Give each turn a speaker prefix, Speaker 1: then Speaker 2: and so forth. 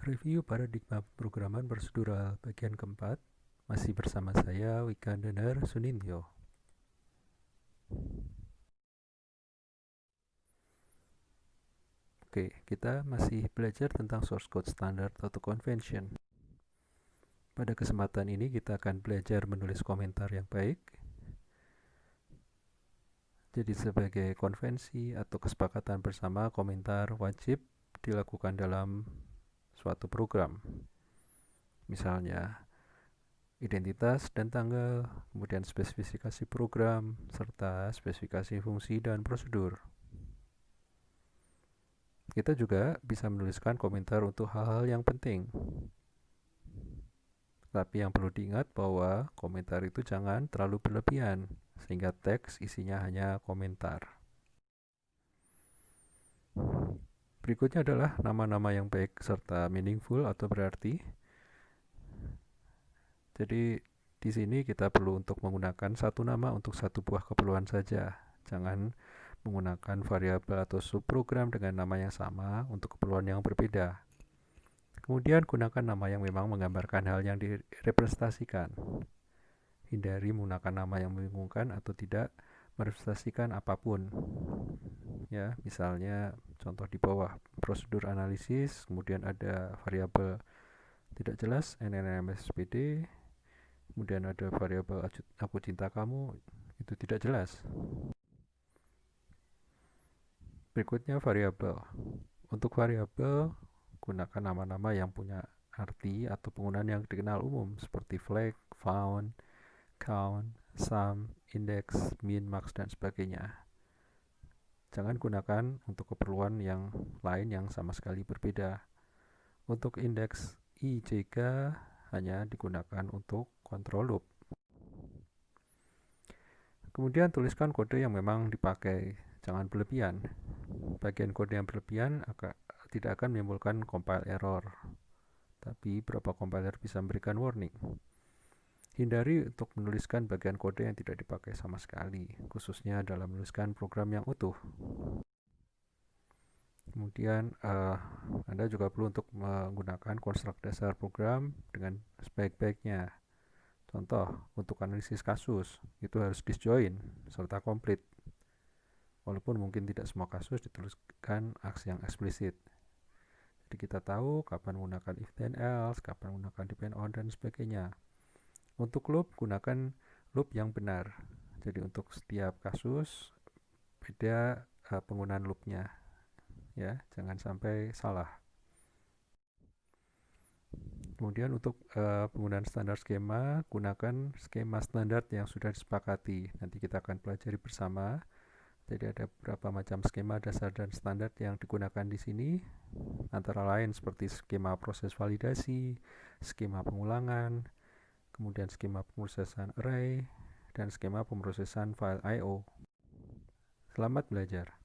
Speaker 1: Review paradigma pemrograman prosedural bagian keempat, masih bersama saya Wika Danar Sunindyo. Oke, kita masih belajar tentang source code standard atau convention. Pada kesempatan ini kita akan belajar menulis komentar yang baik. Jadi sebagai konvensi atau kesepakatan bersama, komentar wajib dilakukan dalam suatu program. Misalnya identitas dan tanggal, kemudian spesifikasi program, serta spesifikasi fungsi dan prosedur. Kita juga bisa menuliskan komentar untuk hal-hal yang penting. Tapi yang perlu diingat bahwa komentar itu jangan terlalu berlebihan, sehingga teks isinya hanya komentar. Berikutnya adalah nama-nama yang baik serta meaningful atau berarti. Jadi di sini kita perlu untuk menggunakan satu nama untuk satu buah keperluan saja. Jangan menggunakan variabel atau subprogram dengan nama yang sama untuk keperluan yang berbeda. Kemudian gunakan nama yang memang menggambarkan hal yang direpresentasikan. Hindari menggunakan nama yang membingungkan atau tidak merepresentasikan apapun. Ya, misalnya contoh di bawah prosedur analisis, kemudian ada variabel tidak jelas NNMSPD, kemudian ada variabel aku cinta kamu, itu tidak jelas. Berikutnya variabel. Untuk variabel, gunakan nama-nama yang punya arti atau penggunaan yang dikenal umum seperti flag, found, count, sum, index, min, max, dan sebagainya. Jangan gunakan untuk keperluan yang lain yang sama sekali berbeda. Untuk indeks IJK hanya digunakan untuk control loop. Kemudian tuliskan kode yang memang dipakai, jangan berlebihan. Bagian kode yang berlebihan tidak akan menimbulkan compile error, tapi beberapa compiler bisa memberikan warning. Hindari untuk menuliskan bagian kode yang tidak dipakai sama sekali, khususnya dalam menuliskan program yang utuh. Kemudian Anda juga perlu untuk menggunakan konstruk dasar program dengan sebaik-baiknya. Contoh, untuk analisis kasus, itu harus disjoin serta komplit. Walaupun mungkin tidak semua kasus dituliskan aksi yang eksplisit. Jadi kita tahu kapan menggunakan if then else, kapan menggunakan depend on, dan sebagainya. Untuk loop, gunakan loop yang benar. Jadi untuk setiap kasus beda penggunaan loopnya. Ya, jangan sampai salah. Kemudian untuk penggunaan standar skema, gunakan skema standar yang sudah disepakati. Nanti kita akan pelajari bersama. Jadi ada beberapa macam skema dasar dan standar yang digunakan di sini, antara lain seperti skema proses validasi, skema pengulangan, kemudian skema pemrosesan array, dan skema pemrosesan file I/O. Selamat belajar.